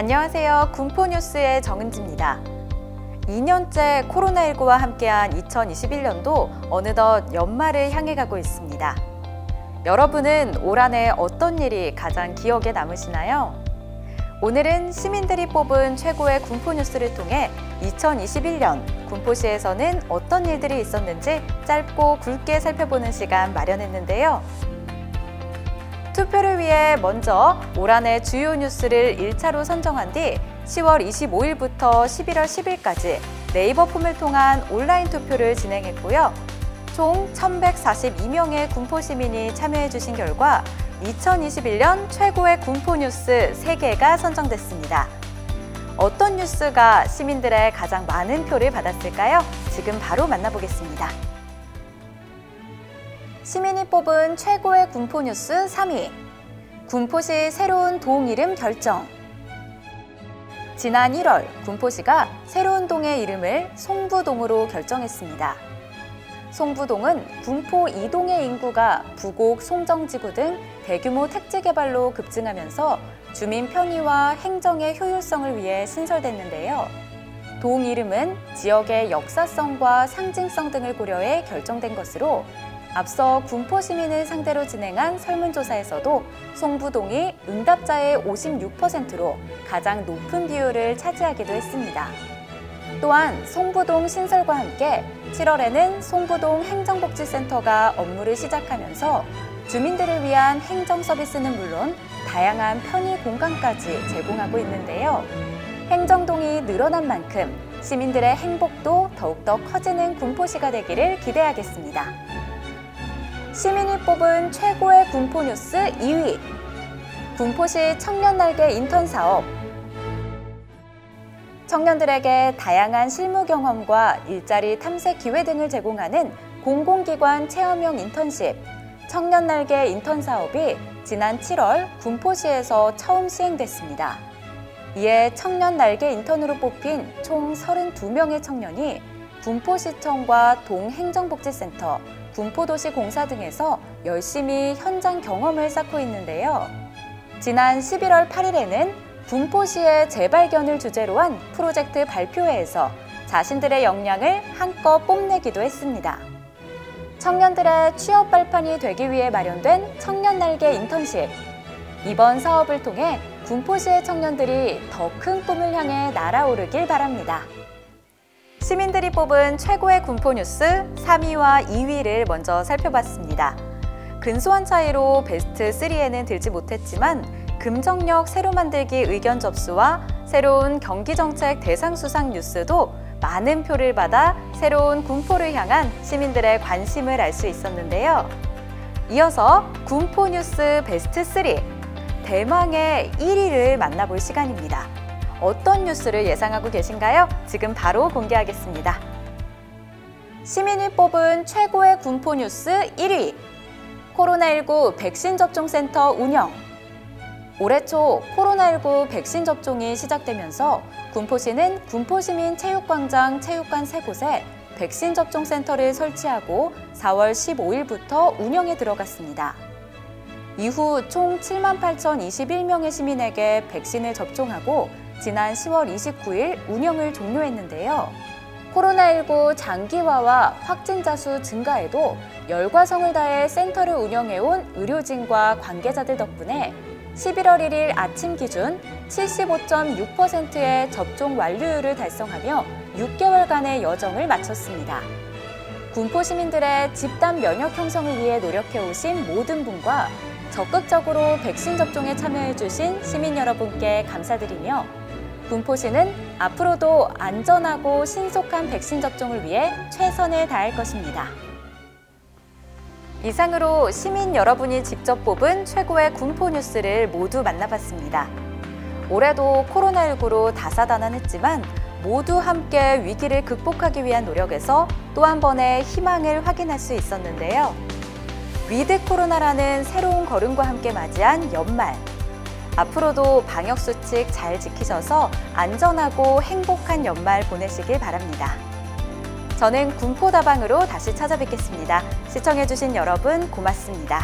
안녕하세요. 군포뉴스의 정은지입니다. 2년째 코로나19와 함께한 2021년도 어느덧 연말을 향해 가고 있습니다. 여러분은 올 한 해 어떤 일이 가장 기억에 남으시나요? 오늘은 시민들이 뽑은 최고의 군포뉴스를 통해 2021년 군포시에서는 어떤 일들이 있었는지 짧고 굵게 살펴보는 시간 마련했는데요. 투표를 위해 먼저 올 한 해 주요 뉴스를 1차로 선정한 뒤 10월 25일부터 11월 10일까지 네이버 폼을 통한 온라인 투표를 진행했고요. 총 1,142명의 군포 시민이 참여해 주신 결과 2021년 최고의 군포 뉴스 3개가 선정됐습니다. 어떤 뉴스가 시민들의 가장 많은 표를 받았을까요? 지금 바로 만나보겠습니다. 시민이 뽑은 최고의 군포 뉴스 3위. 군포시 새로운 동 이름 결정. 지난 1월 군포시가 새로운 동의 이름을 송부동으로 결정했습니다. 송부동은 군포 2동의 인구가 부곡, 송정지구 등 대규모 택지 개발로 급증하면서 주민 편의와 행정의 효율성을 위해 신설됐는데요. 동 이름은 지역의 역사성과 상징성 등을 고려해 결정된 것으로 앞서 군포 시민을 상대로 진행한 설문조사에서도 송부동이 응답자의 56%로 가장 높은 비율을 차지하기도 했습니다. 또한 송부동 신설과 함께 7월에는 송부동 행정복지센터가 업무를 시작하면서 주민들을 위한 행정 서비스는 물론 다양한 편의 공간까지 제공하고 있는데요. 행정동이 늘어난 만큼 시민들의 행복도 더욱더 커지는 군포시가 되기를 기대하겠습니다. 시민이 뽑은 최고의 군포 뉴스 2위. 군포시 청년날개 인턴 사업. 청년들에게 다양한 실무 경험과 일자리 탐색 기회 등을 제공하는 공공기관 체험형 인턴십, 청년날개 인턴 사업이 지난 7월 군포시에서 처음 시행됐습니다. 이에 청년날개 인턴으로 뽑힌 총 32명의 청년이 군포시청과 동행정복지센터, 군포도시공사 등에서 열심히 현장 경험을 쌓고 있는데요. 지난 11월 8일에는 군포시의 재발견을 주제로 한 프로젝트 발표회에서 자신들의 역량을 한껏 뽐내기도 했습니다. 청년들의 취업 발판이 되기 위해 마련된 청년날개 인턴십. 이번 사업을 통해 군포시의 청년들이 더 큰 꿈을 향해 날아오르길 바랍니다. 시민들이 뽑은 최고의 군포 뉴스 3위와 2위를 먼저 살펴봤습니다. 근소한 차이로 베스트 3에는 들지 못했지만 금정역 새로 만들기 의견 접수와 새로운 경기정책 대상 수상 뉴스도 많은 표를 받아 새로운 군포를 향한 시민들의 관심을 알 수 있었는데요. 이어서 군포 뉴스 베스트 3, 대망의 1위를 만나볼 시간입니다. 어떤 뉴스를 예상하고 계신가요? 지금 바로 공개하겠습니다. 시민이 뽑은 최고의 군포 뉴스 1위. 코로나19 백신 접종센터 운영. 올해 초 코로나19 백신 접종이 시작되면서 군포시는 군포시민체육광장 체육관 3곳에 백신 접종센터를 설치하고 4월 15일부터 운영에 들어갔습니다. 이후 총 78,021명의 시민에게 백신을 접종하고 지난 10월 29일 운영을 종료했는데요. 코로나19 장기화와 확진자 수 증가에도 열과성을 다해 센터를 운영해온 의료진과 관계자들 덕분에 11월 1일 아침 기준 75.6%의 접종 완료율을 달성하며 6개월간의 여정을 마쳤습니다. 군포 시민들의 집단 면역 형성을 위해 노력해오신 모든 분과 적극적으로 백신 접종에 참여해주신 시민 여러분께 감사드리며 군포시는 앞으로도 안전하고 신속한 백신 접종을 위해 최선을 다할 것입니다. 이상으로 시민 여러분이 직접 뽑은 최고의 군포 뉴스를 모두 만나봤습니다. 올해도 코로나19로 다사다난했지만 모두 함께 위기를 극복하기 위한 노력에서 또 한 번의 희망을 확인할 수 있었는데요. 위드 코로나라는 새로운 걸음과 함께 맞이한 연말. 앞으로도 방역수칙 잘 지키셔서 안전하고 행복한 연말 보내시길 바랍니다. 저는 군포다방으로 다시 찾아뵙겠습니다. 시청해주신 여러분 고맙습니다.